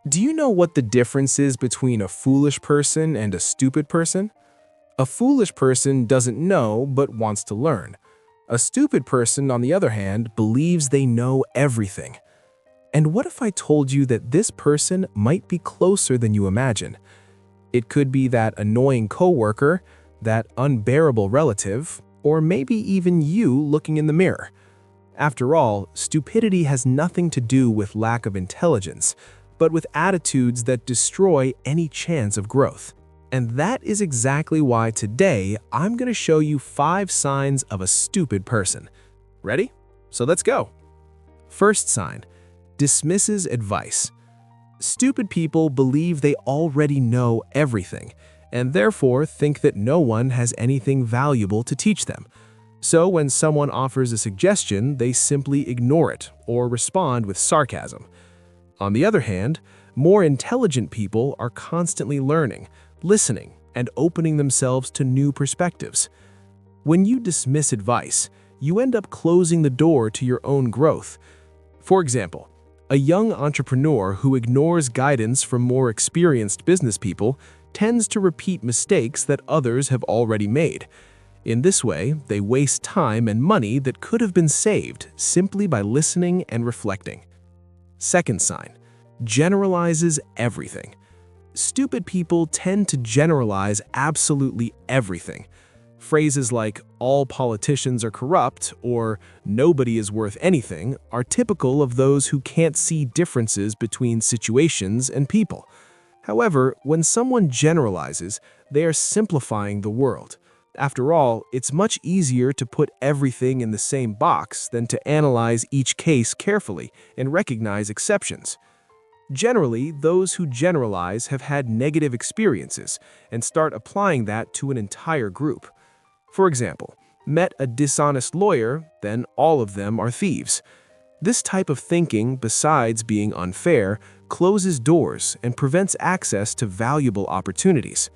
Do you know what the difference is between a foolish person and a stupid person? A foolish person doesn't know but wants to learn. A stupid person, on the other hand, believes they know everything. And what if I told you that this person might be closer than you imagine? It could be that annoying coworker, that unbearable relative, or maybe even you looking in the mirror. After all, stupidity has nothing to do with lack of intelligence, but with attitudes that destroy any chance of growth. And that is exactly why today I'm going to show you 5 signs of a stupid person. Ready? So let's go. First sign: dismisses advice. Stupid people believe they already know everything, and therefore think that no one has anything valuable to teach them. So when someone offers a suggestion, they simply ignore it or respond with sarcasm. On the other hand, more intelligent people are constantly learning, listening, and opening themselves to new perspectives. When you dismiss advice, you end up closing the door to your own growth. For example, a young entrepreneur who ignores guidance from more experienced business people tends to repeat mistakes that others have already made. In this way, they waste time and money that could have been saved simply by listening and reflecting. Second sign: generalizes everything. Stupid people tend to generalize absolutely everything. Phrases like "all politicians are corrupt" or "nobody is worth anything" are typical of those who can't see differences between situations and people. However, when someone generalizes, they are simplifying the world. After all, it's much easier to put everything in the same box than to analyze each case carefully and recognize exceptions. Generally, those who generalize have had negative experiences and start applying that to an entire group. For example, met a dishonest lawyer, then all of them are thieves. This type of thinking, besides being unfair, closes doors and prevents access to valuable opportunities.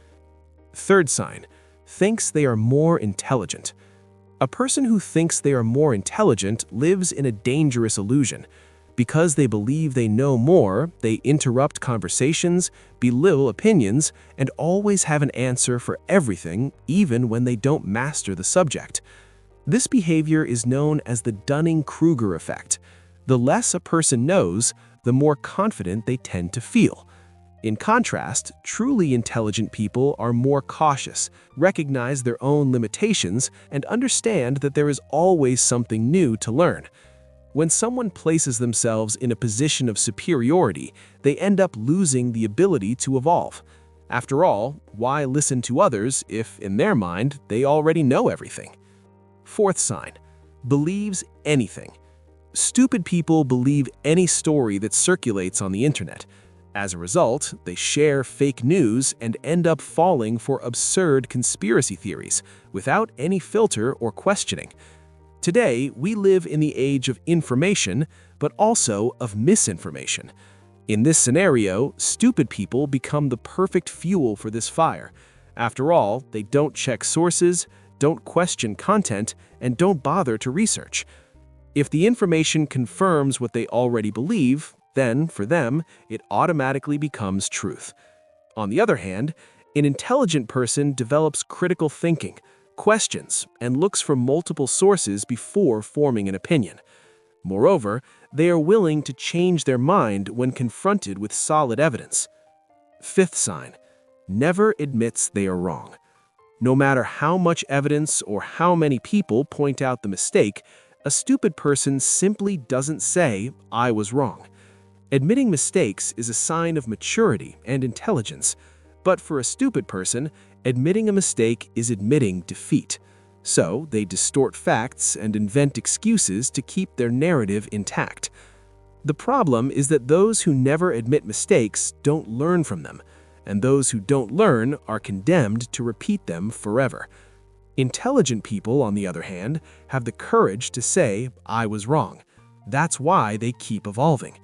Third sign: thinks they are more intelligent. A person who thinks they are more intelligent lives in a dangerous illusion. Because they believe they know more, they interrupt conversations, belittle opinions, and always have an answer for everything, even when they don't master the subject. This behavior is known as the Dunning-Kruger effect. The less a person knows, the more confident they tend to feel. In contrast, truly intelligent people are more cautious, recognize their own limitations, and understand that there is always something new to learn. When someone places themselves in a position of superiority, they end up losing the ability to evolve. After all, why listen to others if, in their mind, they already know everything? Fourth sign: believes anything. Stupid people believe any story that circulates on the internet. As a result, they share fake news and end up falling for absurd conspiracy theories without any filter or questioning. Today, we live in the age of information, but also of misinformation. In this scenario, stupid people become the perfect fuel for this fire. After all, they don't check sources, don't question content, and don't bother to research. If the information confirms what they already believe, then, for them, it automatically becomes truth. On the other hand, an intelligent person develops critical thinking, questions, and looks for multiple sources before forming an opinion. Moreover, they are willing to change their mind when confronted with solid evidence. Fifth sign: never admits they are wrong. No matter how much evidence or how many people point out the mistake, a stupid person simply doesn't say, "I was wrong." Admitting mistakes is a sign of maturity and intelligence, but for a stupid person, admitting a mistake is admitting defeat. So they distort facts and invent excuses to keep their narrative intact. The problem is that those who never admit mistakes don't learn from them, and those who don't learn are condemned to repeat them forever. Intelligent people, on the other hand, have the courage to say, "I was wrong." That's why they keep evolving.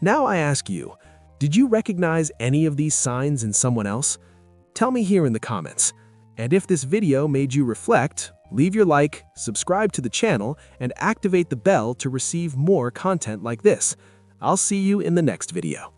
Now I ask you, did you recognize any of these signs in someone else? Tell me here in the comments. And if this video made you reflect, leave your like, subscribe to the channel, and activate the bell to receive more content like this. I'll see you in the next video.